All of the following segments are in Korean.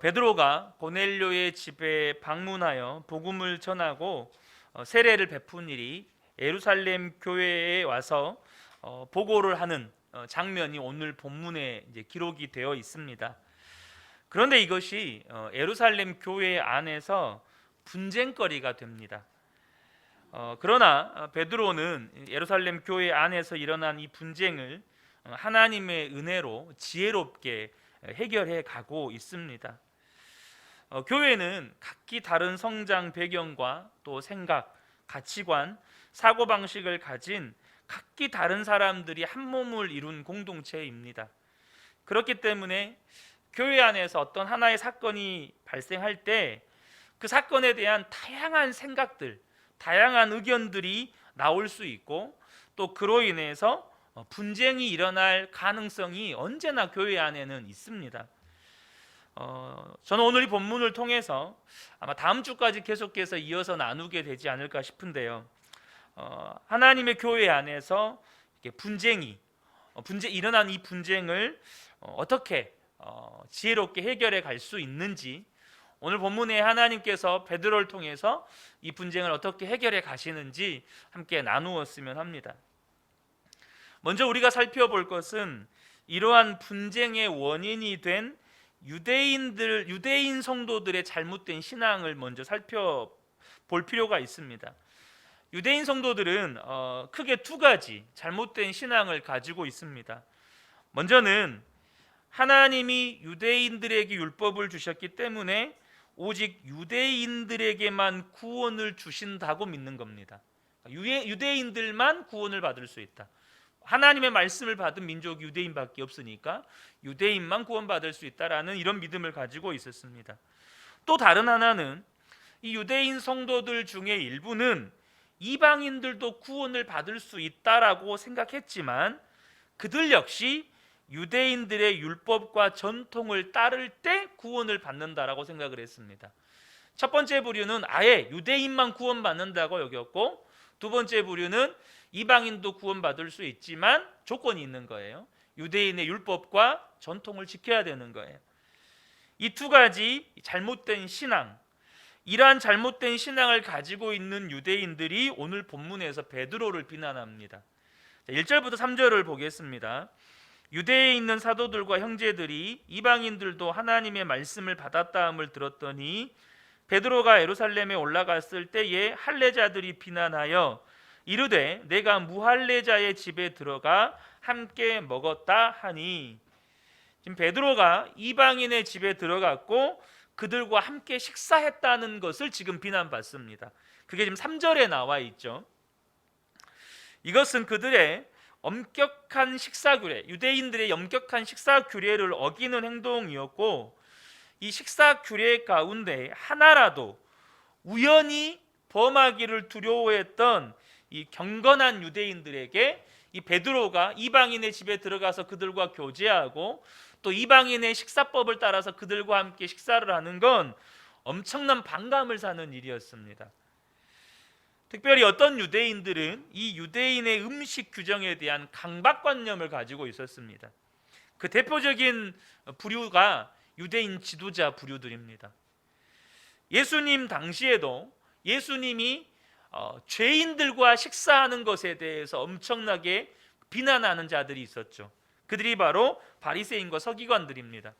베드로가 고넬료의 집에 방문하여 복음을 전하고 세례를 베푼 일이 예루살렘 교회에 와서 보고를 하는 장면이 오늘 본문에 이제 기록이 되어 있습니다. 그런데 이것이 예루살렘 교회 안에서 분쟁거리가 됩니다. 그러나 베드로는 예루살렘 교회 안에서 일어난 이 분쟁을 하나님의 은혜로 지혜롭게 해결해 가고 있습니다. 교회는 각기 다른 성장 배경과 또 생각, 가치관, 사고방식을 가진 각기 다른 사람들이 한 몸을 이룬 공동체입니다. 그렇기 때문에 교회 안에서 어떤 하나의 사건이 발생할 때 그 사건에 대한 다양한 생각들, 다양한 의견들이 나올 수 있고 또 그로 인해서 분쟁이 일어날 가능성이 언제나 교회 안에는 있습니다. 저는 오늘 이 본문을 통해서 아마 다음 주까지 계속해서 이어서 나누게 되지 않을까 싶은데요. 하나님의 교회 안에서 일어난 이 분쟁을 어떻게 지혜롭게 해결해 갈 수 있는지, 오늘 본문에 하나님께서 베드로를 통해서 이 분쟁을 어떻게 해결해 가시는지 함께 나누었으면 합니다. 먼저 우리가 살펴볼 것은 이러한 분쟁의 원인이 된 유대인 성도들의 잘못된 신앙을 먼저 살펴볼 필요가 있습니다. 유대인 성도들은 크게 두 가지 잘못된 신앙을 가지고 있습니다. 먼저는 하나님이 유대인들에게 율법을 주셨기 때문에 오직 유대인들에게만 구원을 주신다고 믿는 겁니다. 유대인들만 구원을 받을 수 있다. 하나님의 말씀을 받은 민족이 유대인밖에 없으니까 유대인만 구원받을 수 있다라는 이런 믿음을 가지고 있었습니다. 또 다른 하나는 이 유대인 성도들 중에 일부는 이방인들도 구원을 받을 수 있다라고 생각했지만 그들 역시 유대인들의 율법과 전통을 따를 때 구원을 받는다라고 생각을 했습니다. 첫 번째 부류는 아예 유대인만 구원받는다고 여겼고, 두 번째 부류는 이방인도 구원받을 수 있지만 조건이 있는 거예요. 유대인의 율법과 전통을 지켜야 되는 거예요. 이 두 가지 잘못된 신앙, 이러한 잘못된 신앙을 가지고 있는 유대인들이 오늘 본문에서 베드로를 비난합니다. 1절부터 3절을 보겠습니다. 유대에 있는 사도들과 형제들이 이방인들도 하나님의 말씀을 받았다함을 들었더니 베드로가 예루살렘에 올라갔을 때에 할례자들이 비난하여 이르되 내가 무할례자의 집에 들어가 함께 먹었다 하니, 지금 베드로가 이방인의 집에 들어갔고 그들과 함께 식사했다는 것을 지금 비난받습니다. 그게 지금 3절에 나와 있죠. 이것은 그들의 엄격한 식사규례, 유대인들의 엄격한 식사규례를 어기는 행동이었고, 이 식사규례 가운데 하나라도 우연히 범하기를 두려워했던 이 경건한 유대인들에게 이 베드로가 이방인의 집에 들어가서 그들과 교제하고 또 이방인의 식사법을 따라서 그들과 함께 식사를 하는 건 엄청난 반감을 사는 일이었습니다. 특별히 어떤 유대인들은 이 유대인의 음식 규정에 대한 강박관념을 가지고 있었습니다. 그 대표적인 부류가 유대인 지도자 부류들입니다. 예수님 당시에도 예수님이 죄인들과 식사하는 것에 대해서 엄청나게 비난하는 자들이 있었죠. 그들이 바로 바리새인과 서기관들입니다.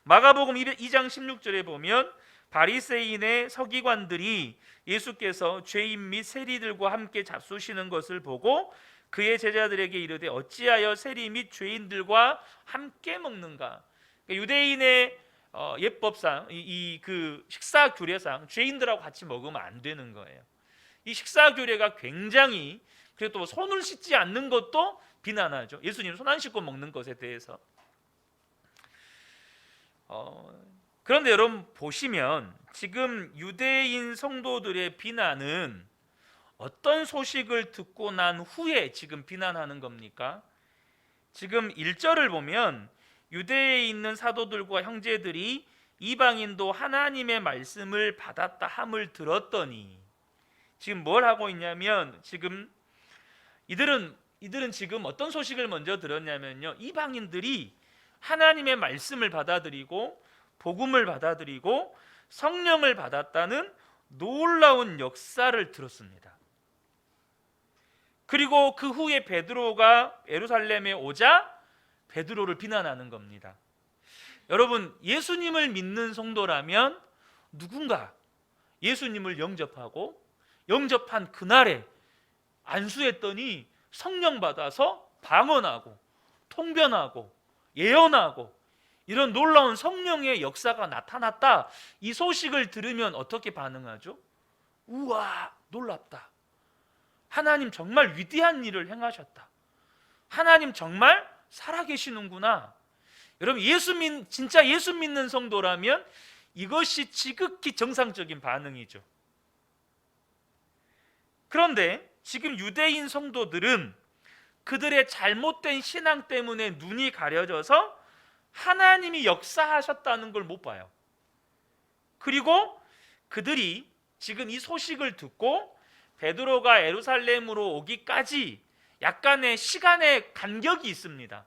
마가복음 2장 16절에 보면 바리새인의 서기관들이 예수께서 죄인 및 세리들과 함께 잡수시는 것을 보고 그의 제자들에게 이르되 어찌하여 세리 및 죄인들과 함께 먹는가? 그러니까 유대인의 예법상 그 식사 규례상 죄인들하고 같이 먹으면 안 되는 거예요. 이 식사 규례가 굉장히, 그리고 또 손을 씻지 않는 것도 비난하죠. 예수님 손 안 씻고 먹는 것에 대해서. 그런데 여러분 보시면 지금 유대인 성도들의 비난은 어떤 소식을 듣고 난 후에 지금 비난하는 겁니까? 지금 1절을 보면 유대에 있는 사도들과 형제들이 이방인도 하나님의 말씀을 받았다 함을 들었더니, 지금 뭘 하고 있냐면 지금 이들은 지금 어떤 소식을 먼저 들었냐면요, 이방인들이 하나님의 말씀을 받아들이고 복음을 받아들이고 성령을 받았다는 놀라운 역사를 들었습니다. 그리고 그 후에 베드로가 예루살렘에 오자 베드로를 비난하는 겁니다. 여러분, 예수님을 믿는 성도라면 누군가 예수님을 영접하고 영접한 그날에 안수했더니 성령 받아서 방언하고 통변하고 예언하고 이런 놀라운 성령의 역사가 나타났다, 이 소식을 들으면 어떻게 반응하죠? 우와, 놀랍다. 하나님 정말 위대한 일을 행하셨다. 하나님 정말 살아계시는구나. 여러분, 진짜 예수 믿는 성도라면 이것이 지극히 정상적인 반응이죠. 그런데 지금 유대인 성도들은 그들의 잘못된 신앙 때문에 눈이 가려져서 하나님이 역사하셨다는 걸 못 봐요. 그리고 그들이 지금 이 소식을 듣고 베드로가 예루살렘으로 오기까지 약간의 시간의 간격이 있습니다.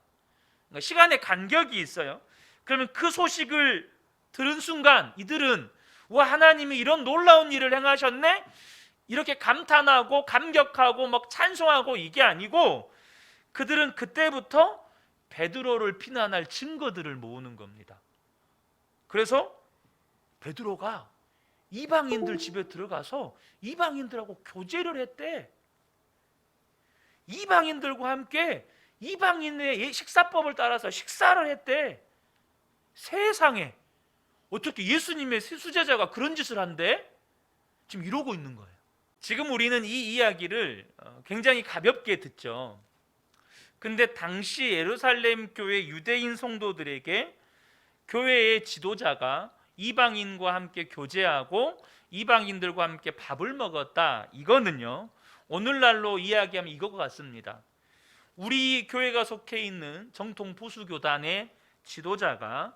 시간의 간격이 있어요. 그러면 그 소식을 들은 순간 이들은 와, 하나님이 이런 놀라운 일을 행하셨네? 이렇게 감탄하고 감격하고 막 찬송하고 이게 아니고 그들은 그때부터 베드로를 비난할 증거들을 모으는 겁니다. 그래서 베드로가 이방인들 집에 들어가서 이방인들하고 교제를 했대. 이방인들과 함께 이방인의 식사법을 따라서 식사를 했대. 세상에, 어떻게 예수님의 수제자가 그런 짓을 한대? 지금 이러고 있는 거예요. 지금 우리는 이 이야기를 굉장히 가볍게 듣죠. 근데 당시 예루살렘 교회 유대인 성도들에게 교회의 지도자가 이방인과 함께 교제하고 이방인들과 함께 밥을 먹었다, 이거는요 오늘날로 이야기하면 이거 같습니다. 우리 교회가 속해 있는 정통 보수교단의 지도자가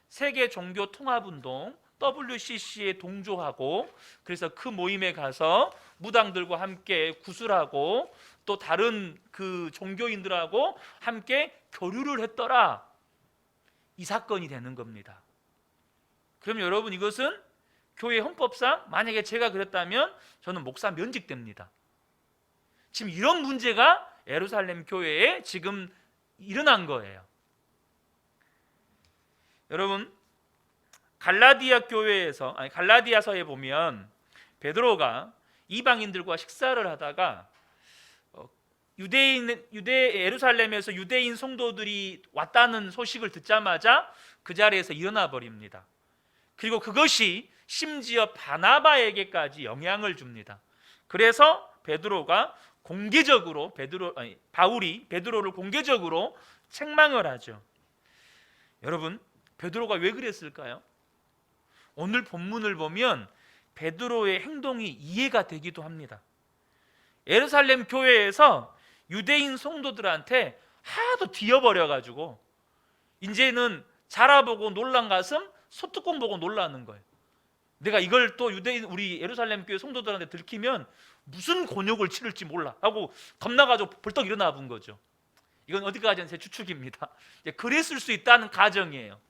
세계 종교 통합운동 WCC에 동조하고 그래서 그 모임에 가서 무당들과 함께 구술하고 또 다른 그 종교인들하고 함께 교류를 했더라, 이 사건이 되는 겁니다. 그럼 여러분, 이것은 교회 헌법상 만약에 제가 그랬다면 저는 목사 면직됩니다. 지금 이런 문제가 예루살렘 교회에 지금 일어난 거예요. 여러분, 갈라디아서에 보면 베드로가 이방인들과 식사를 하다가 예루살렘에서 유대인 성도들이 왔다는 소식을 듣자마자 그 자리에서 일어나 버립니다. 그리고 그것이 심지어 바나바에게까지 영향을 줍니다. 그래서 바울이 베드로를 공개적으로 책망을 하죠. 여러분, 베드로가 왜 그랬을까요? 오늘 본문을 보면 베드로의 행동이 이해가 되기도 합니다. 예루살렘 교회에서 유대인 성도들한테 하도 뒤어버려가지고 이제는 자라보고 놀란 가슴 소뚜껑 보고 놀라는 거예요. 내가 이걸 또 우리 예루살렘 교회 성도들한테 들키면 무슨 곤욕을 치를지 몰라 하고 겁나가지고 벌떡 일어나 본 거죠. 이건 어디까지는 제 추측입니다. 그랬을 수 있다는 가정이에요.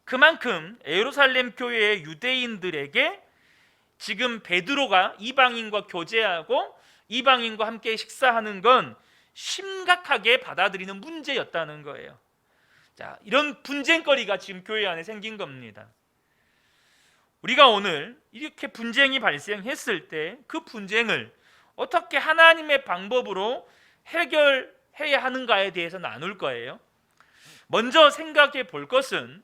그만큼 예루살렘 교회의 유대인들에게 지금 베드로가 이방인과 교제하고 이방인과 함께 식사하는 건 심각하게 받아들이는 문제였다는 거예요. 자, 이런 분쟁거리가 지금 교회 안에 생긴 겁니다. 우리가 오늘 이렇게 분쟁이 발생했을 때 그 분쟁을 어떻게 하나님의 방법으로 해결해야 하는가에 대해서 나눌 거예요. 먼저 생각해 볼 것은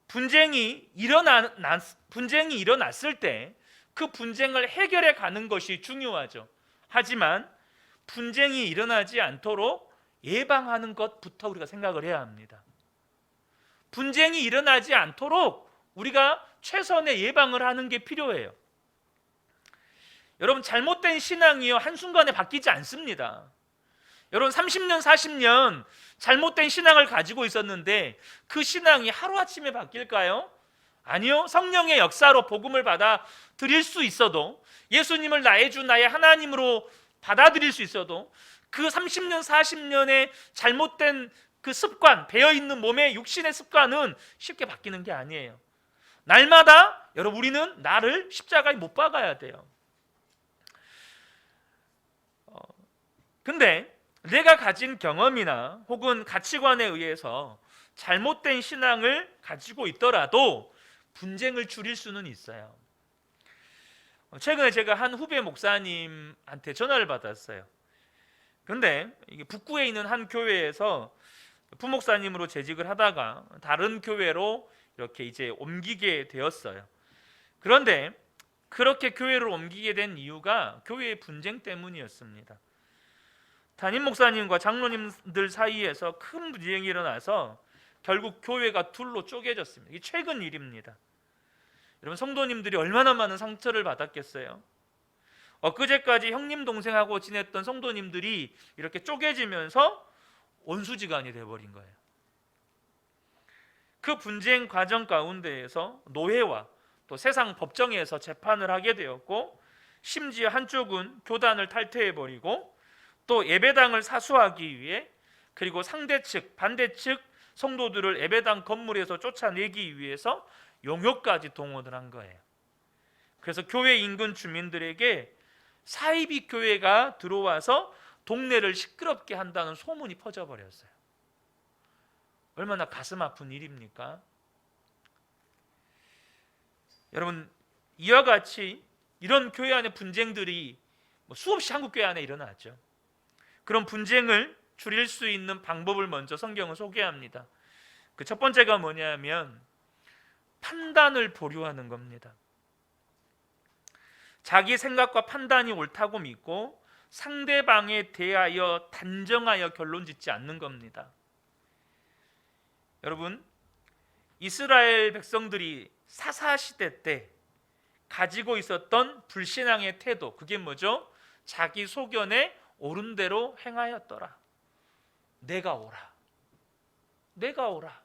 분쟁이 일어났을 때 그 분쟁을 해결해 가는 것이 중요하죠. 하지만 분쟁이 일어나지 않도록 예방하는 것부터 우리가 생각을 해야 합니다. 분쟁이 일어나지 않도록 우리가 최선의 예방을 하는 게 필요해요. 여러분, 잘못된 신앙이요 한순간에 바뀌지 않습니다. 여러분, 30년 40년 잘못된 신앙을 가지고 있었는데 그 신앙이 하루아침에 바뀔까요? 아니요. 성령의 역사로 복음을 받아들일 수 있어도, 예수님을 나의 주 나의 하나님으로 받아들일 수 있어도 그 30년 40년의 잘못된 그 습관, 배어있는 몸의 육신의 습관은 쉽게 바뀌는 게 아니에요. 날마다 여러분 우리는 나를 십자가에 못 박아야 돼요. 근데 내가 가진 경험이나 혹은 가치관에 의해서 잘못된 신앙을 가지고 있더라도 분쟁을 줄일 수는 있어요. 최근에 제가 한 후배 목사님한테 전화를 받았어요. 근데 이게 북구에 있는 한 교회에서 부목사님으로 재직을 하다가 다른 교회로 이렇게 이제 옮기게 되었어요. 그런데 그렇게 교회를 옮기게 된 이유가 교회의 분쟁 때문이었습니다. 담임 목사님과 장로님들 사이에서 큰 분쟁이 일어나서 결국 교회가 둘로 쪼개졌습니다. 이게 최근 일입니다. 여러분 성도님들이 얼마나 많은 상처를 받았겠어요? 엊그제까지 형님 동생하고 지냈던 성도님들이 이렇게 쪼개지면서 원수지간이 돼버린 거예요. 그 분쟁 과정 가운데에서 노회와 또 세상 법정에서 재판을 하게 되었고, 심지어 한쪽은 교단을 탈퇴해버리고 또 예배당을 사수하기 위해, 그리고 상대 측 반대 측 성도들을 예배당 건물에서 쫓아내기 위해서 용역까지 동원을 한 거예요. 그래서 교회 인근 주민들에게 사이비 교회가 들어와서 동네를 시끄럽게 한다는 소문이 퍼져버렸어요. 얼마나 가슴 아픈 일입니까? 여러분, 이와 같이 이런 교회 안의 분쟁들이 수없이 한국 교회 안에 일어나죠. 그런 분쟁을 줄일 수 있는 방법을 먼저 성경은 소개합니다. 그 첫 번째가 뭐냐면 판단을 보류하는 겁니다. 자기 생각과 판단이 옳다고 믿고 상대방에 대하여 단정하여 결론 짓지 않는 겁니다. 여러분, 이스라엘 백성들이 사사시대 때 가지고 있었던 불신앙의 태도, 그게 뭐죠? 자기 소견에 옳은 대로 행하였더라. 내가 옳아. 내가 옳아.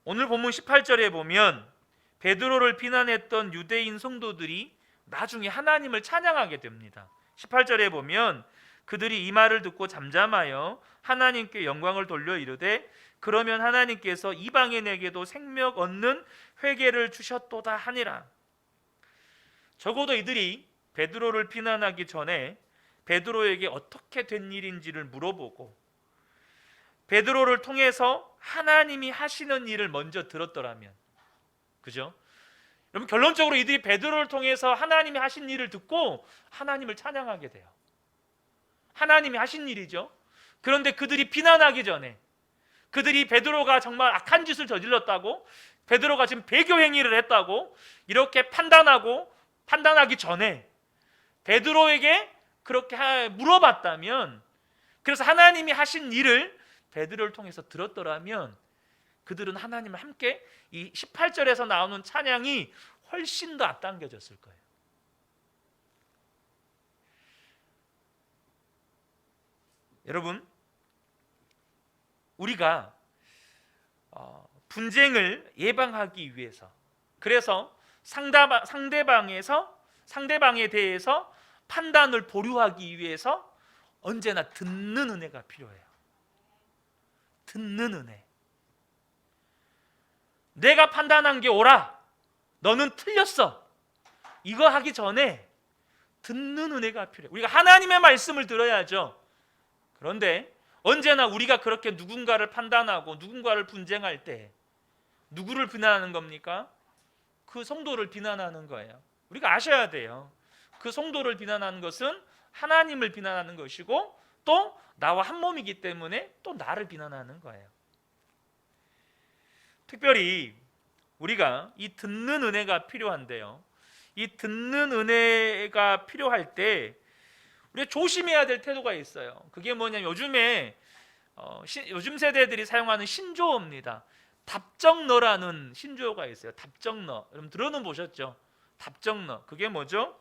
오늘 본문 18절에 보면 베드로를 비난했던 유대인 성도들이 나중에 하나님을 찬양하게 됩니다. 18절에 보면 그들이 이 말을 듣고 잠잠하여 하나님께 영광을 돌려 이르되, 그러면 하나님께서 이방인에게도 생명 얻는 회개를 주셨도다 하니라. 적어도 이들이 베드로를 비난하기 전에 베드로에게 어떻게 된 일인지를 물어보고 베드로를 통해서 하나님이 하시는 일을 먼저 들었더라면, 그죠? 여러분, 결론적으로 이들이 베드로를 통해서 하나님이 하신 일을 듣고 하나님을 찬양하게 돼요. 하나님이 하신 일이죠. 그런데 그들이 비난하기 전에, 그들이 베드로가 정말 악한 짓을 저질렀다고, 베드로가 지금 배교 행위를 했다고 이렇게 판단하기 전에 베드로에게 그렇게 물어봤다면, 그래서 하나님이 하신 일을 베드로를 통해서 들었더라면 그들은 하나님을 함께 이 18절에서 나오는 찬양이 훨씬 더 앞당겨졌을 거예요. 여러분, 우리가 분쟁을 예방하기 위해서, 그래서 상대방에 대해서 판단을 보류하기 위해서 언제나 듣는 은혜가 필요해요. 듣는 은혜. 내가 판단한 게 옳아, 너는 틀렸어, 이거 하기 전에 듣는 은혜가 필요해요. 우리가 하나님의 말씀을 들어야죠. 그런데 언제나 우리가 그렇게 누군가를 판단하고 누군가를 분쟁할 때 누구를 비난하는 겁니까? 그 성도를 비난하는 거예요. 우리가 아셔야 돼요. 그 성도를 비난하는 것은 하나님을 비난하는 것이고, 또 나와 한 몸이기 때문에 또 나를 비난하는 거예요. 특별히 우리가 이 듣는 은혜가 필요한데요, 이 듣는 은혜가 필요할 때 우리가 조심해야 될 태도가 있어요. 그게 뭐냐면 요즘 세대들이 사용하는 신조어입니다. 답정너라는 신조어가 있어요. 답정너. 여러분 들어는 보셨죠? 답정너. 그게 뭐죠?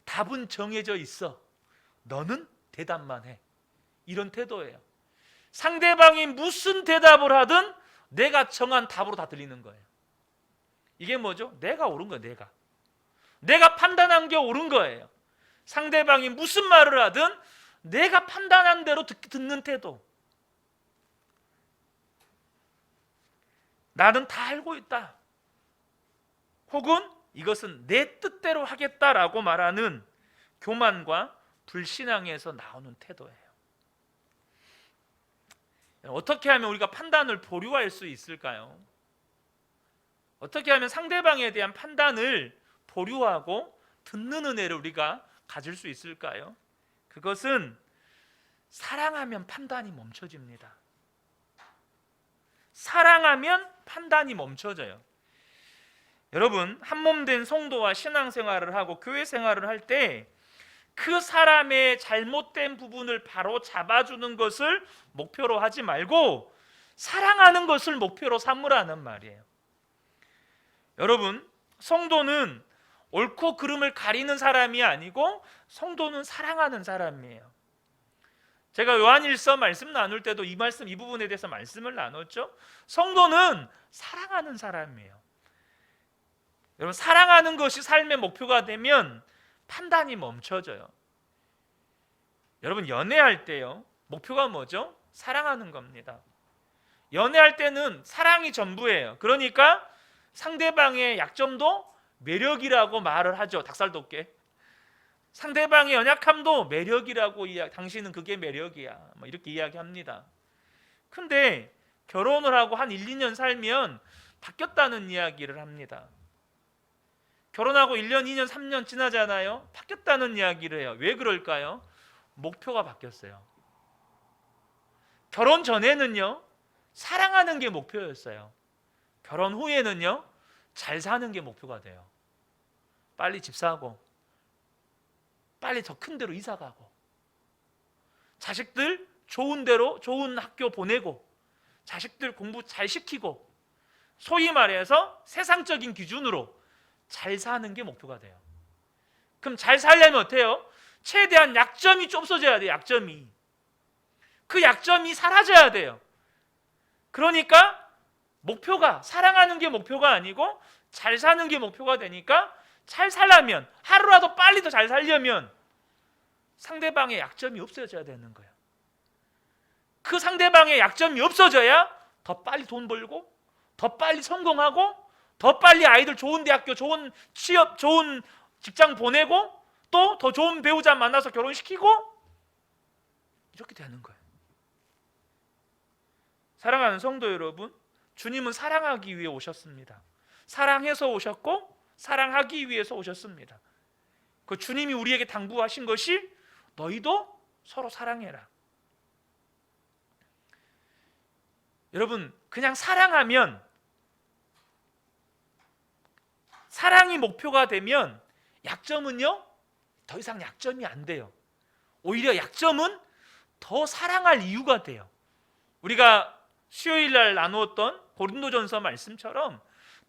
답은 정해져 있어, 너는 대답만 해. 이런 태도예요. 상대방이 무슨 대답을 하든 내가 정한 답으로 다 들리는 거예요. 이게 뭐죠? 내가 옳은 거예요. 내가 판단한 게 옳은 거예요. 상대방이 무슨 말을 하든 내가 판단한 대로 듣는 태도. 나는 다 알고 있다. 혹은 이것은 내 뜻대로 하겠다라고 말하는 교만과 불신앙에서 나오는 태도예요. 어떻게 하면 우리가 판단을 보류할 수 있을까요? 어떻게 하면 상대방에 대한 판단을 보류하고 듣는 은혜를 우리가 가질 수 있을까요? 그것은 사랑하면 판단이 멈춰집니다. 사랑하면 판단이 멈춰져요. 여러분, 한몸된 성도와 신앙생활을 하고 교회 생활을 할 때 그 사람의 잘못된 부분을 바로 잡아주는 것을 목표로 하지 말고 사랑하는 것을 목표로 삼으라는 말이에요. 여러분, 성도는 옳고 그름을 가리는 사람이 아니고 성도는 사랑하는 사람이에요. 제가 요한일서 말씀 나눌 때도 이 부분에 대해서 말씀을 나눴죠. 성도는 사랑하는 사람이에요. 여러분, 사랑하는 것이 삶의 목표가 되면 판단이 멈춰져요. 여러분, 연애할 때요, 목표가 뭐죠? 사랑하는 겁니다. 연애할 때는 사랑이 전부예요. 그러니까 상대방의 약점도 매력이라고 말을 하죠. 닭살돋게. 상대방의 연약함도 매력이라고 당신은 그게 매력이야, 이렇게 이야기합니다. 근데 결혼을 하고 한 1, 2년 살면 바뀌었다는 이야기를 합니다. 결혼하고 1년, 2년, 3년 지나잖아요. 바뀌었다는 이야기를 해요. 왜 그럴까요? 목표가 바뀌었어요. 결혼 전에는요, 사랑하는 게 목표였어요. 결혼 후에는요, 잘 사는 게 목표가 돼요. 빨리 집 사고, 빨리 더 큰 데로 이사 가고, 자식들 좋은 데로 좋은 학교 보내고, 자식들 공부 잘 시키고, 소위 말해서 세상적인 기준으로 잘 사는 게 목표가 돼요. 그럼 잘 살려면 어때요? 최대한 약점이 좀 없어져야 돼요. 약점이. 그 약점이 사라져야 돼요. 그러니까 목표가 사랑하는 게 목표가 아니고 잘 사는 게 목표가 되니까 잘 살려면, 하루라도 빨리 더 잘 살려면 상대방의 약점이 없어져야 되는 거예요. 그 상대방의 약점이 없어져야 더 빨리 돈 벌고, 더 빨리 성공하고, 더 빨리 아이들 좋은 대학교, 좋은 취업, 좋은 직장 보내고, 또 더 좋은 배우자 만나서 결혼시키고, 이렇게 되는 거예요. 사랑하는 성도 여러분, 주님은 사랑하기 위해 오셨습니다. 사랑해서 오셨고 사랑하기 위해서 오셨습니다. 그 주님이 우리에게 당부하신 것이 너희도 서로 사랑해라. 여러분, 그냥 사랑하면, 사랑이 목표가 되면 약점은요, 더 이상 약점이 안 돼요. 오히려 약점은 더 사랑할 이유가 돼요. 우리가 수요일 날 나누었던 고린도전서 말씀처럼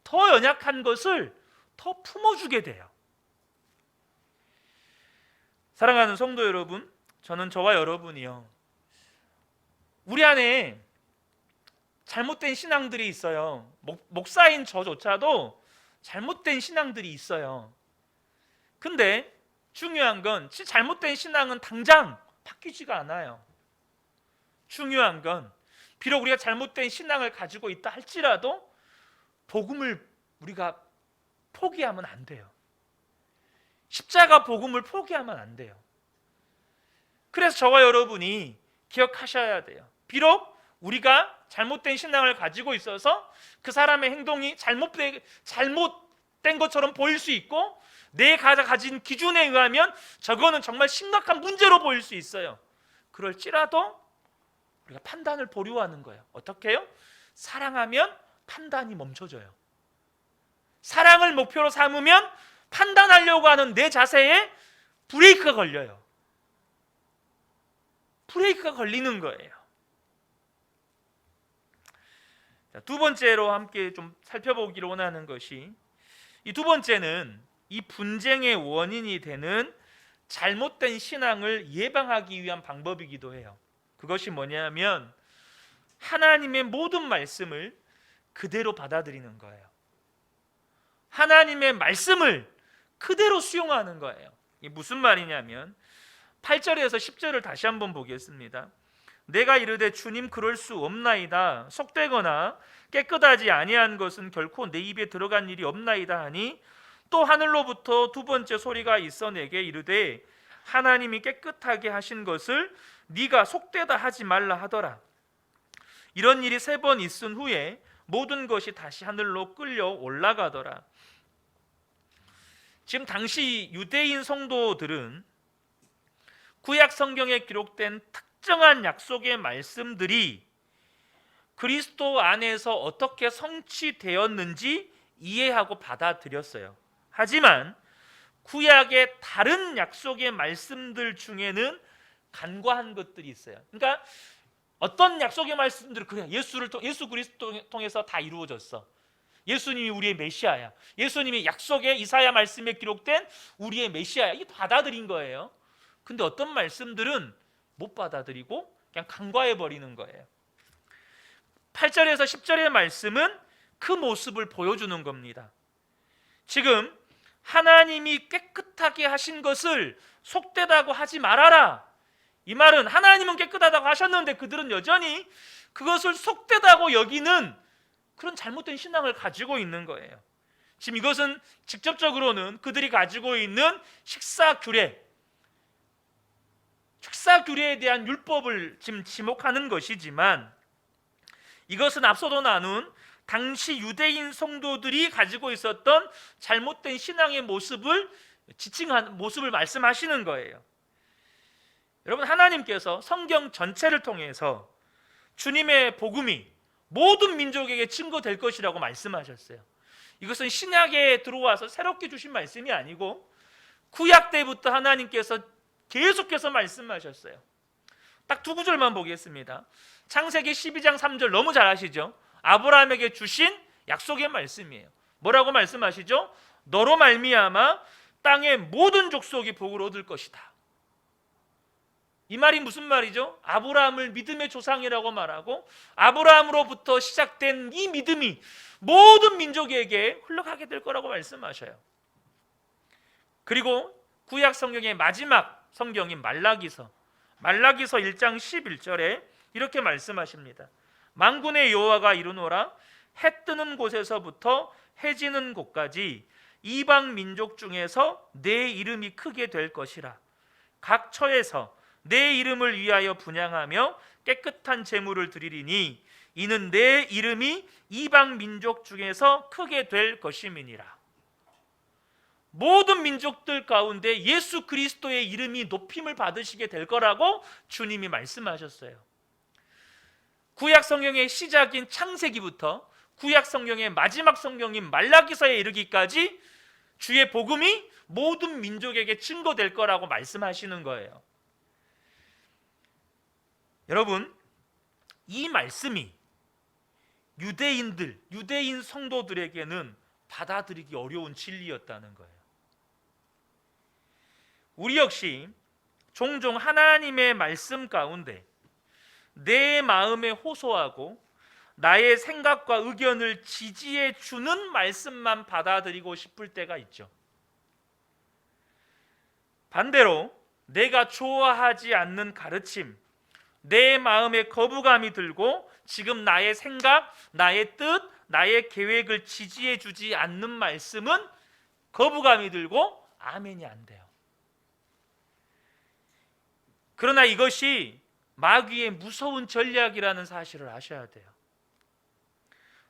더 연약한 것을 더 품어주게 돼요. 사랑하는 성도 여러분, 저는 저와 여러분이요, 우리 안에 잘못된 신앙들이 있어요. 목사인 저조차도 잘못된 신앙들이 있어요. 근데 중요한 건 잘못된 신앙은 당장 바뀌지가 않아요. 중요한 건 비록 우리가 잘못된 신앙을 가지고 있다 할지라도 복음을 우리가 포기하면 안 돼요. 십자가 복음을 포기하면 안 돼요. 그래서 저와 여러분이 기억하셔야 돼요. 비록 우리가 잘못된 신앙을 가지고 있어서 그 사람의 행동이 잘못된 것처럼 보일 수 있고, 내가 가진 기준에 의하면 저거는 정말 심각한 문제로 보일 수 있어요. 그럴지라도 우리가 판단을 보류하는 거예요. 어떻게 해요? 사랑하면 판단이 멈춰져요. 사랑을 목표로 삼으면 판단하려고 하는 내 자세에 브레이크가 걸려요. 브레이크가 걸리는 거예요. 자, 두 번째로 함께 좀 살펴보기를 원하는 것이, 이 두 번째는 이 분쟁의 원인이 되는 잘못된 신앙을 예방하기 위한 방법이기도 해요. 그것이 뭐냐면 하나님의 모든 말씀을 그대로 받아들이는 거예요. 하나님의 말씀을 그대로 수용하는 거예요. 이게 무슨 말이냐면, 8절에서 10절을 다시 한번 보겠습니다. 내가 이르되 주님 그럴 수 없나이다. 속되거나 깨끗하지 아니한 것은 결코 내 입에 들어간 일이 없나이다 하니 또 하늘로부터 두 번째 소리가 있어 내게 이르되 하나님이 깨끗하게 하신 것을 네가 속되다 하지 말라 하더라. 이런 일이 3번 있은 후에 모든 것이 다시 하늘로 끌려 올라가더라. 지금 당시 유대인 성도들은 구약 성경에 기록된 특정한 약속의 말씀들이 그리스도 안에서 어떻게 성취되었는지 이해하고 받아들였어요. 하지만 구약의 다른 약속의 말씀들 중에는 간과한 것들이 있어요. 그러니까 어떤 약속의 말씀들은 그래 예수 그리스도 통해서 다 이루어졌어. 예수님이 우리의 메시아야. 예수님이 약속의 이사야 말씀에 기록된 우리의 메시아야. 이게 받아들인 거예요. 근데 어떤 말씀들은 못 받아들이고 그냥 간과해 버리는 거예요. 8절에서 10절의 말씀은 그 모습을 보여주는 겁니다. 지금 하나님이 깨끗하게 하신 것을 속되다고 하지 말아라. 이 말은 하나님은 깨끗하다고 하셨는데 그들은 여전히 그것을 속되다고 여기는 그런 잘못된 신앙을 가지고 있는 거예요. 지금 이것은 직접적으로는 그들이 가지고 있는 식사규례에 대한 율법을 지금 지목하는 것이지만 이것은 앞서도 나눈 당시 유대인 성도들이 가지고 있었던 잘못된 신앙의 모습을 지칭한 모습을 말씀하시는 거예요. 여러분, 하나님께서 성경 전체를 통해서 주님의 복음이 모든 민족에게 증거될 것이라고 말씀하셨어요. 이것은 신약에 들어와서 새롭게 주신 말씀이 아니고 구약 때부터 하나님께서 계속해서 말씀하셨어요. 딱 2구절만 보겠습니다. 창세기 12장 3절 너무 잘 아시죠? 아브라함에게 주신 약속의 말씀이에요. 뭐라고 말씀하시죠? 너로 말미암아 땅의 모든 족속이 복을 얻을 것이다. 이 말이 무슨 말이죠? 아브라함을 믿음의 조상이라고 말하고 아브라함으로부터 시작된 이 믿음이 모든 민족에게 흘러가게 될 거라고 말씀하셔요. 그리고 구약 성경의 마지막 성경인 말라기서 1장 11절에 이렇게 말씀하십니다. 만군의 여호와가 이르노라 해 뜨는 곳에서부터 해 지는 곳까지 이방 민족 중에서 내 이름이 크게 될 것이라. 각 처에서 내 이름을 위하여 분향하며 깨끗한 제물을 드리리니 이는 내 이름이 이방 민족 중에서 크게 될 것임이니라. 모든 민족들 가운데 예수 그리스도의 이름이 높임을 받으시게 될 거라고 주님이 말씀하셨어요. 구약 성경의 시작인 창세기부터 구약 성경의 마지막 성경인 말라기서에 이르기까지 주의 복음이 모든 민족에게 증거될 거라고 말씀하시는 거예요. 여러분, 이 말씀이 유대인 성도들에게는 받아들이기 어려운 진리였다는 거예요. 우리 역시 종종 하나님의 말씀 가운데 내 마음에 호소하고 나의 생각과 의견을 지지해 주는 말씀만 받아들이고 싶을 때가 있죠. 반대로 내가 좋아하지 않는 가르침, 내 마음에 거부감이 들고 지금 나의 생각, 나의 뜻, 나의 계획을 지지해 주지 않는 말씀은 거부감이 들고 아멘이 안 돼요. 그러나 이것이 마귀의 무서운 전략이라는 사실을 아셔야 돼요.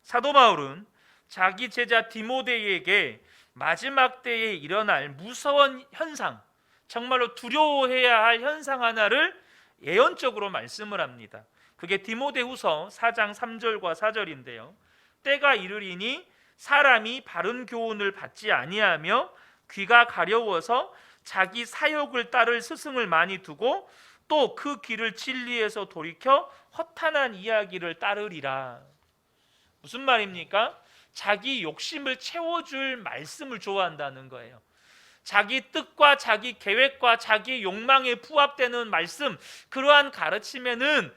사도 바울은 자기 제자 디모데에게 마지막 때에 일어날 무서운 현상, 정말로 두려워해야 할 현상 하나를 예언적으로 말씀을 합니다. 그게 디모데후서 4장 3절과 4절인데요. 때가 이르리니 사람이 바른 교훈을 받지 아니하며 귀가 가려워서 자기 사욕을 따를 스승을 많이 두고 또 그 길을 진리에서 돌이켜 허탄한 이야기를 따르리라. 무슨 말입니까? 자기 욕심을 채워줄 말씀을 좋아한다는 거예요. 자기 뜻과 자기 계획과 자기 욕망에 부합되는 말씀, 그러한 가르침에는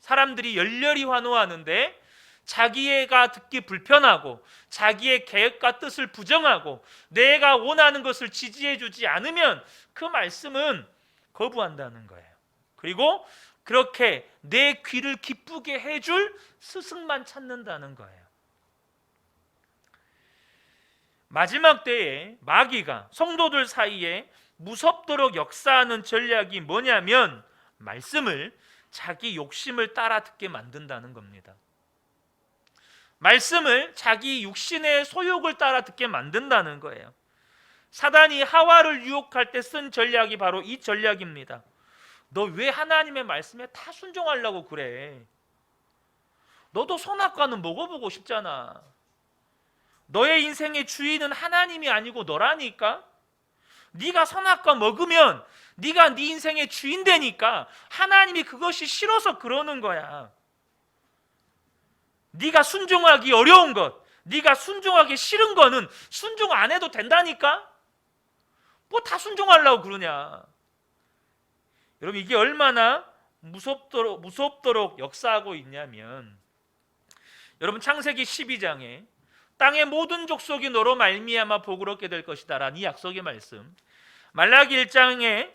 사람들이 열렬히 환호하는데 자기가 듣기 불편하고 자기의 계획과 뜻을 부정하고 내가 원하는 것을 지지해 주지 않으면 그 말씀은 거부한다는 거예요. 그리고 그렇게 내 귀를 기쁘게 해줄 스승만 찾는다는 거예요. 마지막 때에 마귀가 성도들 사이에 무섭도록 역사하는 전략이 뭐냐면 말씀을 자기 욕심을 따라 듣게 만든다는 겁니다. 말씀을 자기 육신의 소욕을 따라 듣게 만든다는 거예요. 사단이 하와를 유혹할 때 쓴 전략이 바로 이 전략입니다. 너 왜 하나님의 말씀에 다 순종하려고 그래? 너도 선악과는 먹어보고 싶잖아. 너의 인생의 주인은 하나님이 아니고 너라니까. 네가 선악과 먹으면 네가 네 인생의 주인 되니까 하나님이 그것이 싫어서 그러는 거야. 네가 순종하기 어려운 것, 네가 순종하기 싫은 거는 순종 안 해도 된다니까. 뭐 다 순종하려고 그러냐. 여러분, 이게 얼마나 무섭도록 역사하고 있냐면, 여러분 창세기 12장에 땅의 모든 족속이 너로 말미암아 복을 얻게 될 것이다 라는 이 약속의 말씀, 말라기 1장에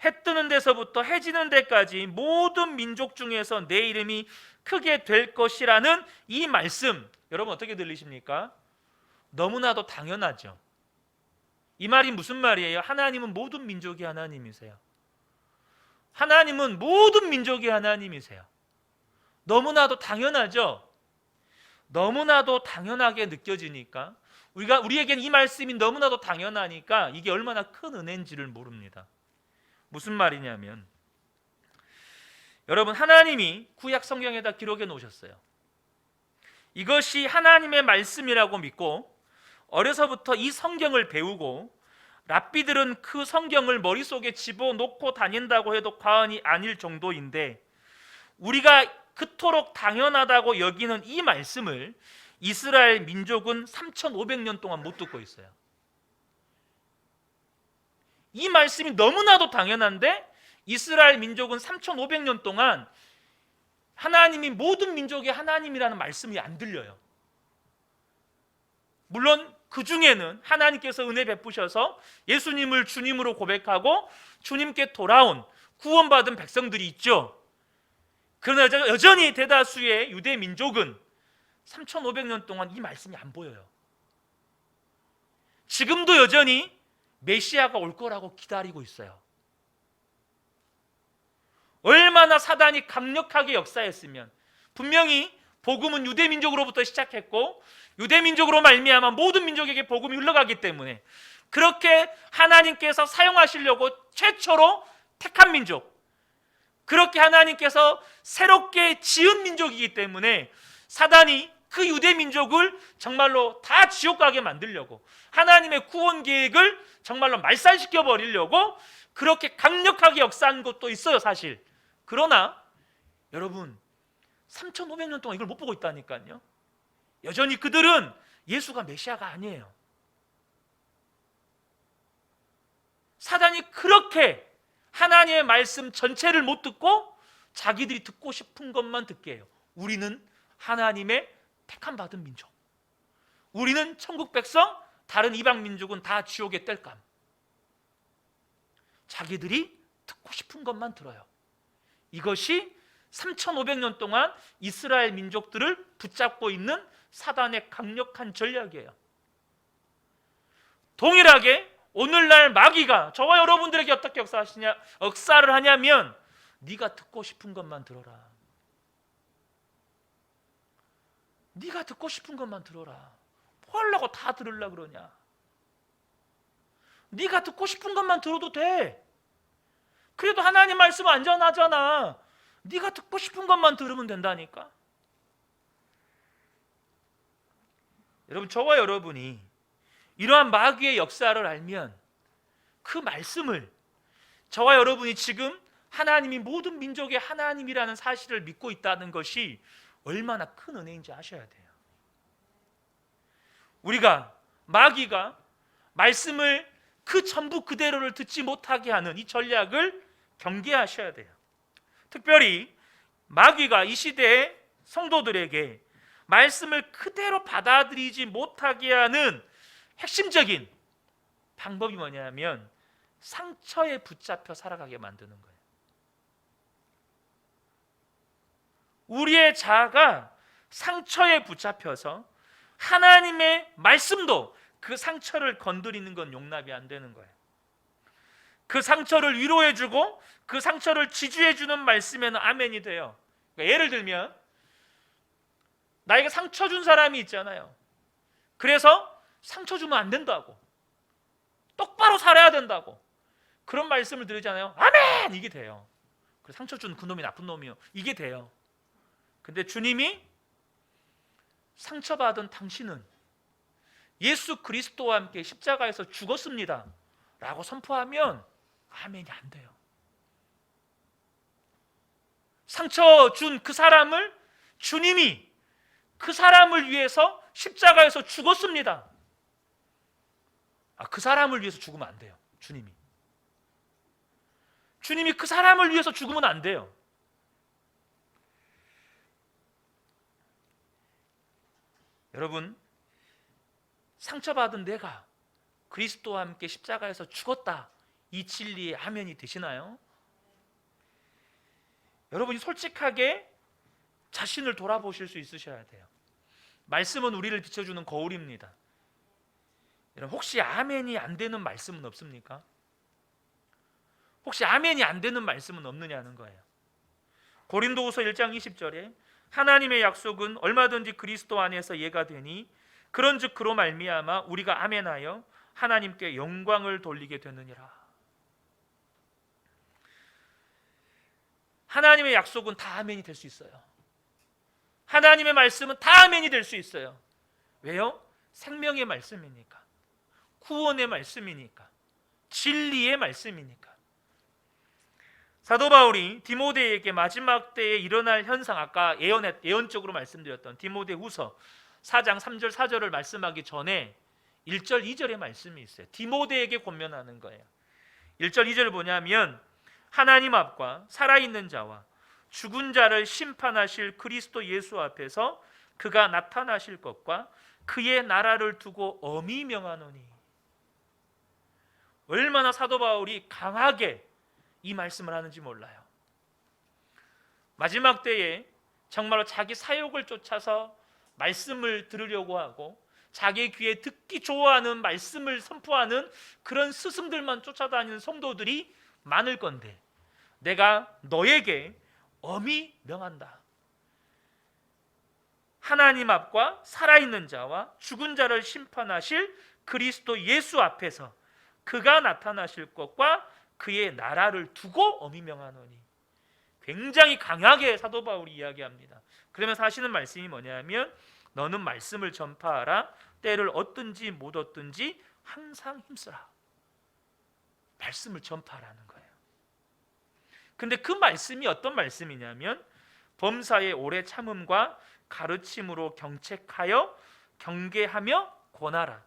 해 뜨는 데서부터 해 지는 데까지 모든 민족 중에서 내 이름이 크게 될 것이라는 이 말씀, 여러분 어떻게 들리십니까? 너무나도 당연하죠. 이 말이 무슨 말이에요? 하나님은 모든 민족이 하나님이세요. 하나님은 모든 민족이 하나님이세요. 너무나도 당연하죠. 너무나도 당연하게 느껴지니까 우리에겐 이 말씀이 너무나도 당연하니까 이게 얼마나 큰 은혜인지를 모릅니다. 무슨 말이냐면, 여러분 하나님이 구약 성경에다 기록해 놓으셨어요. 이것이 하나님의 말씀이라고 믿고 어려서부터 이 성경을 배우고 랍비들은 그 성경을 머릿속에 집어넣고 다닌다고 해도 과언이 아닐 정도인데, 우리가 그토록 당연하다고 여기는 이 말씀을 이스라엘 민족은 3,500년 동안 못 듣고 있어요. 이 말씀이 너무나도 당연한데 이스라엘 민족은 3,500년 동안 하나님이 모든 민족의 하나님이라는 말씀이 안 들려요. 물론 그 중에는 하나님께서 은혜 베푸셔서 예수님을 주님으로 고백하고 주님께 돌아온 구원받은 백성들이 있죠. 그러나 여전히 대다수의 유대 민족은 3,500년 동안 이 말씀이 안 보여요. 지금도 여전히 메시아가 올 거라고 기다리고 있어요. 얼마나 사단이 강력하게 역사했으면, 분명히 복음은 유대 민족으로부터 시작했고 유대 민족으로 말미암아 모든 민족에게 복음이 흘러가기 때문에 그렇게 하나님께서 사용하시려고 최초로 택한 민족, 그렇게 하나님께서 새롭게 지은 민족이기 때문에 사단이 그 유대 민족을 정말로 다 지옥 가게 만들려고, 하나님의 구원 계획을 정말로 말살시켜 버리려고 그렇게 강력하게 역사한 것도 있어요, 사실. 그러나 여러분 3,500년 동안 이걸 못 보고 있다니까요. 여전히 그들은 예수가 메시아가 아니에요. 사단이 그렇게 하나님의 말씀 전체를 못 듣고 자기들이 듣고 싶은 것만 듣게 해요. 우리는 하나님의 택함 받은 민족, 우리는 천국 백성, 다른 이방 민족은 다 지옥의 땔감. 자기들이 듣고 싶은 것만 들어요. 이것이 3,500년 동안 이스라엘 민족들을 붙잡고 있는 사단의 강력한 전략이에요. 동일하게 오늘날 마귀가 저와 여러분들에게 어떻게 역사를 하냐면, 네가 듣고 싶은 것만 들어라. 네가 듣고 싶은 것만 들어라. 뭐 하려고 다 들으려고 그러냐. 네가 듣고 싶은 것만 들어도 돼. 그래도 하나님 말씀 안전하잖아. 네가 듣고 싶은 것만 들으면 된다니까. 여러분, 저와 여러분이 이러한 마귀의 역사를 알면 그 말씀을, 저와 여러분이 지금 하나님이 모든 민족의 하나님이라는 사실을 믿고 있다는 것이 얼마나 큰 은혜인지 아셔야 돼요. 우리가 마귀가 말씀을 그 전부 그대로를 듣지 못하게 하는 이 전략을 경계하셔야 돼요. 특별히 마귀가 이 시대의 성도들에게 말씀을 그대로 받아들이지 못하게 하는 핵심적인 방법이 뭐냐면 상처에 붙잡혀 살아가게 만드는 거예요. 우리의 자아가 상처에 붙잡혀서 하나님의 말씀도 그 상처를 건드리는 건 용납이 안 되는 거예요. 그 상처를 위로해주고 그 상처를 지지해주는 말씀에는 아멘이 돼요. 그러니까 예를 들면 나에게 상처 준 사람이 있잖아요. 그래서 상처 주면 안 된다고, 똑바로 살아야 된다고 그런 말씀을 드리잖아요. 아멘! 이게 돼요. 상처 준 그놈이 나쁜 놈이요, 이게 돼요. 근데 주님이 상처받은 당신은 예수 그리스도와 함께 십자가에서 죽었습니다 라고 선포하면 아멘이 안 돼요. 상처 준 그 사람을 주님이 그 사람을 위해서 십자가에서 죽었습니다. 그 사람을 위해서 죽으면 안 돼요. 주님이 그 사람을 위해서 죽으면 안 돼요. 여러분, 상처받은 내가 그리스도와 함께 십자가에서 죽었다, 이 진리에 아멘이 되시나요? 여러분이 솔직하게 자신을 돌아보실 수 있으셔야 돼요. 말씀은 우리를 비춰주는 거울입니다. 여러분, 혹시 아멘이 안 되는 말씀은 없습니까? 혹시 아멘이 안 되는 말씀은 없느냐는 거예요. 고린도후서 1장 20절에 하나님의 약속은 얼마든지 그리스도 안에서 예가 되니 그런즉 그로 말미암아 우리가 아멘하여 하나님께 영광을 돌리게 되느니라. 하나님의 약속은 다 아멘이 될 수 있어요. 하나님의 말씀은 다 아멘이 될 수 있어요. 왜요? 생명의 말씀이니까, 구원의 말씀이니까, 진리의 말씀이니까. 사도 바울이 디모데에게 마지막 때에 일어날 현상, 아까 예언적으로 말씀드렸던 디모데후서 4장 3절 4절을 말씀하기 전에 1절 2절의 말씀이 있어요. 디모데에게 권면하는 거예요. 1절 2절을 뭐냐면 하나님 앞과 살아있는 자와 죽은 자를 심판하실 그리스도 예수 앞에서 그가 나타나실 것과 그의 나라를 두고 엄히 명하노니. 얼마나 사도 바울이 강하게 이 말씀을 하는지 몰라요. 마지막 때에 정말로 자기 사욕을 쫓아서 말씀을 들으려고 하고 자기 귀에 듣기 좋아하는 말씀을 선포하는 그런 스승들만 쫓아다니는 성도들이 많을 건데, 내가 너에게 엄히 명한다. 하나님 앞과 살아있는 자와 죽은 자를 심판하실 그리스도 예수 앞에서 그가 나타나실 것과 그의 나라를 두고 엄히 명하노니. 굉장히 강하게 사도 바울이 이야기합니다. 그러면서 하시는 말씀이 뭐냐면 너는 말씀을 전파하라. 때를 얻든지 못 얻든지 항상 힘쓰라. 말씀을 전파하라는 거예요. 근데 그 말씀이 어떤 말씀이냐면 범사의 오래 참음과 가르침으로 경책하여 경계하며 권하라.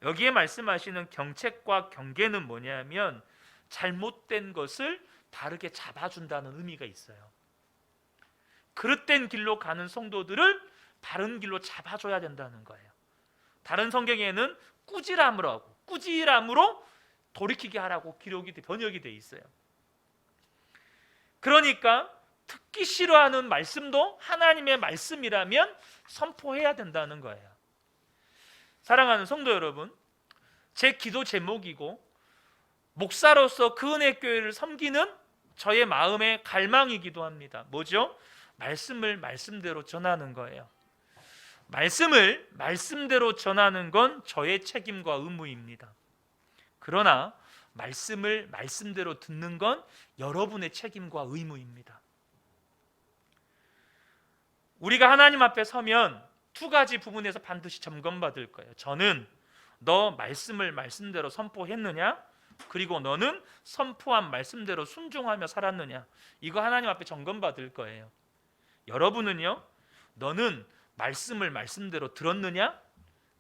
여기에 말씀하시는 경책과 경계는 뭐냐면 잘못된 것을 바르게 잡아준다는 의미가 있어요. 그릇된 길로 가는 성도들을 바른 길로 잡아줘야 된다는 거예요. 다른 성경에는 꾸지람으로 돌이키게 하라고 번역이 돼 있어요. 그러니까 듣기 싫어하는 말씀도 하나님의 말씀이라면 선포해야 된다는 거예요. 사랑하는 성도 여러분, 제 기도 제목이고 목사로서 그 은혜교회를 섬기는 저의 마음의 갈망이기도 합니다. 뭐죠? 말씀을 말씀대로 전하는 거예요. 말씀을 말씀대로 전하는 건 저의 책임과 의무입니다. 그러나 말씀을 말씀대로 듣는 건 여러분의 책임과 의무입니다. 우리가 하나님 앞에 서면 두 가지 부분에서 반드시 점검받을 거예요. 저는 너 말씀을 말씀대로 선포했느냐? 그리고 너는 선포한 말씀대로 순종하며 살았느냐? 이거 하나님 앞에 점검받을 거예요. 여러분은요? 너는 말씀을 말씀대로 들었느냐?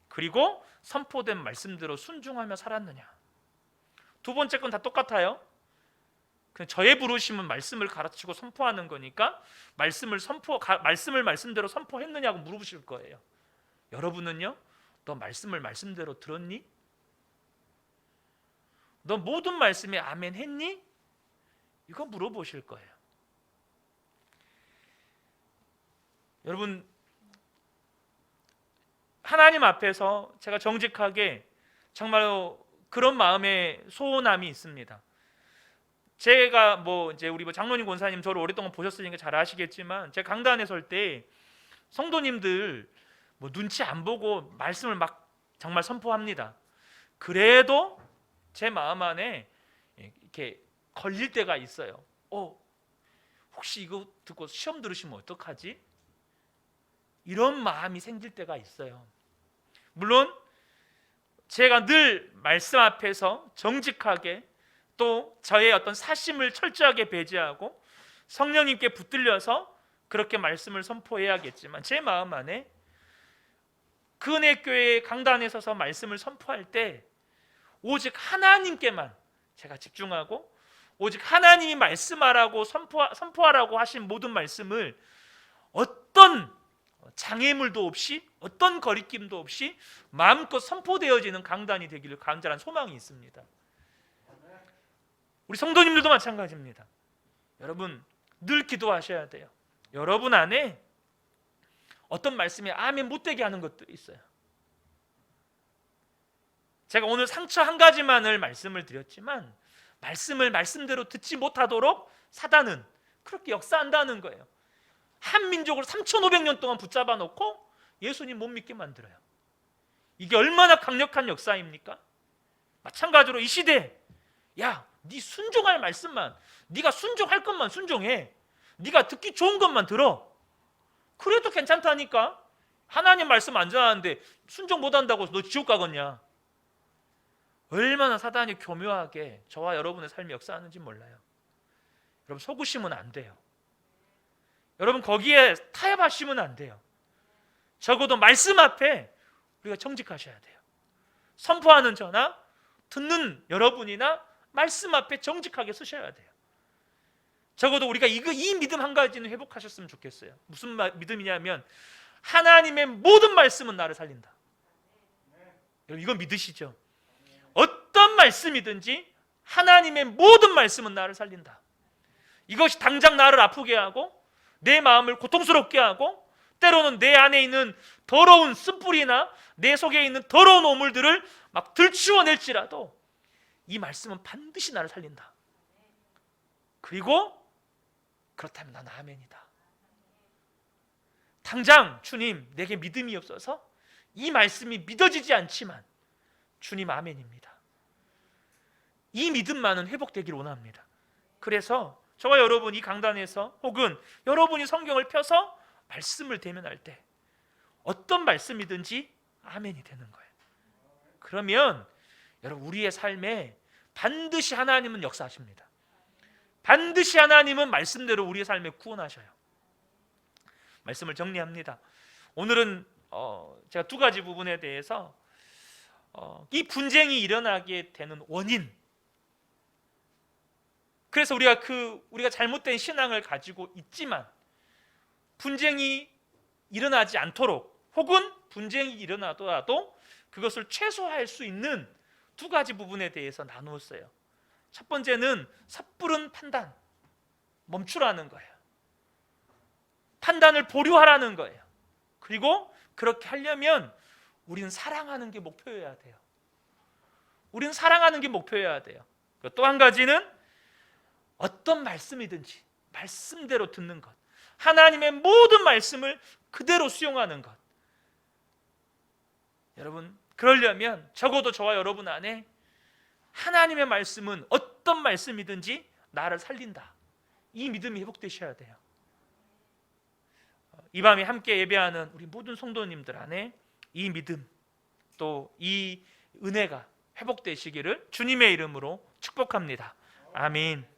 그리고 선포된 말씀대로 순종하며 살았느냐? 두 번째 건 다 똑같아요. 그냥 저의 부르심은 말씀을 가르치고 선포하는 거니까 말씀을 말씀대로 선포했느냐고 물어보실 거예요. 여러분은요? 너 말씀을 말씀대로 들었니? 너 모든 말씀에 아멘 했니? 이거 물어보실 거예요. 여러분, 하나님 앞에서 제가 정직하게 정말로 그런 마음의 소원함이 있습니다. 제가 이제 우리 장로님 권사님 저를 오랫동안 보셨으니까 잘 아시겠지만, 제가 강단에 설 때 성도님들 눈치 안 보고 말씀을 막 정말 선포합니다. 그래도 제 마음 안에 이렇게 걸릴 때가 있어요. 혹시 이거 듣고 시험 들으시면 어떡하지? 이런 마음이 생길 때가 있어요. 물론 제가 늘 말씀 앞에서 정직하게 또 저의 어떤 사심을 철저하게 배제하고 성령님께 붙들려서 그렇게 말씀을 선포해야겠지만, 제 마음 안에 그 은혜교회 강단에 서서 말씀을 선포할 때 오직 하나님께만 제가 집중하고, 오직 하나님이 말씀하라고 선포하라고 하신 모든 말씀을 어떤 장애물도 없이, 어떤 거리낌도 없이 마음껏 선포되어지는 강단이 되기를 간절한 소망이 있습니다. 우리 성도님들도 마찬가지입니다. 여러분, 늘 기도하셔야 돼요. 여러분 안에 어떤 말씀에 아멘 못되게 하는 것들이 있어요. 제가 오늘 상처 한 가지만을 말씀을 드렸지만, 말씀을 말씀대로 듣지 못하도록 사단은 그렇게 역사한다는 거예요. 한 민족을 3,500년 동안 붙잡아 놓고 예수님 못 믿게 만들어요. 이게 얼마나 강력한 역사입니까? 마찬가지로 이 시대, 야, 네 순종할 말씀만, 네가 순종할 것만 순종해, 네가 듣기 좋은 것만 들어, 그래도 괜찮다니까. 하나님 말씀 안 전하는데 순종 못한다고 너 지옥 가겠냐? 얼마나 사단이 교묘하게 저와 여러분의 삶에 역사하는지 몰라요. 여러분, 속으시면 안 돼요. 여러분, 거기에 타협하시면 안 돼요. 적어도 말씀 앞에 우리가 정직하셔야 돼요. 선포하는 저나 듣는 여러분이나 말씀 앞에 정직하게 서셔야 돼요. 적어도 우리가 이 믿음 한 가지는 회복하셨으면 좋겠어요. 무슨 믿음이냐면, 하나님의 모든 말씀은 나를 살린다. 여러분, 이건 믿으시죠? 어떤 말씀이든지 하나님의 모든 말씀은 나를 살린다. 이것이 당장 나를 아프게 하고 내 마음을 고통스럽게 하고, 때로는 내 안에 있는 더러운 쓴뿌리나 내 속에 있는 더러운 오물들을 막 들추어낼지라도 이 말씀은 반드시 나를 살린다. 그리고 그렇다면 나는 아멘이다. 당장 주님, 내게 믿음이 없어서 이 말씀이 믿어지지 않지만 주님 아멘입니다. 이 믿음만은 회복되기를 원합니다. 그래서 저와 여러분 이 강단에서, 혹은 여러분이 성경을 펴서 말씀을 대면할 때 어떤 말씀이든지 아멘이 되는 거예요. 그러면 여러분, 우리의 삶에 반드시 하나님은 역사하십니다. 반드시 하나님은 말씀대로 우리의 삶에 구원하셔요. 말씀을 정리합니다. 오늘은 제가 두 가지 부분에 대해서 이 분쟁이 일어나게 되는 원인, 그래서 우리가 잘못된 신앙을 가지고 있지만 분쟁이 일어나지 않도록, 혹은 분쟁이 일어나더라도 그것을 최소화할 수 있는 두 가지 부분에 대해서 나누었어요. 첫 번째는 섣부른 판단, 멈추라는 거예요. 판단을 보류하라는 거예요. 그리고 그렇게 하려면 우리는 사랑하는 게 목표여야 돼요. 우리는 사랑하는 게 목표여야 돼요. 또 한 가지는 어떤 말씀이든지 말씀대로 듣는 것, 하나님의 모든 말씀을 그대로 수용하는 것. 여러분, 그러려면 적어도 저와 여러분 안에 하나님의 말씀은 어떤 말씀이든지 나를 살린다, 이 믿음이 회복되셔야 돼요. 이 밤에 함께 예배하는 우리 모든 성도님들 안에 이 믿음, 또 이 은혜가 회복되시기를 주님의 이름으로 축복합니다. 아멘.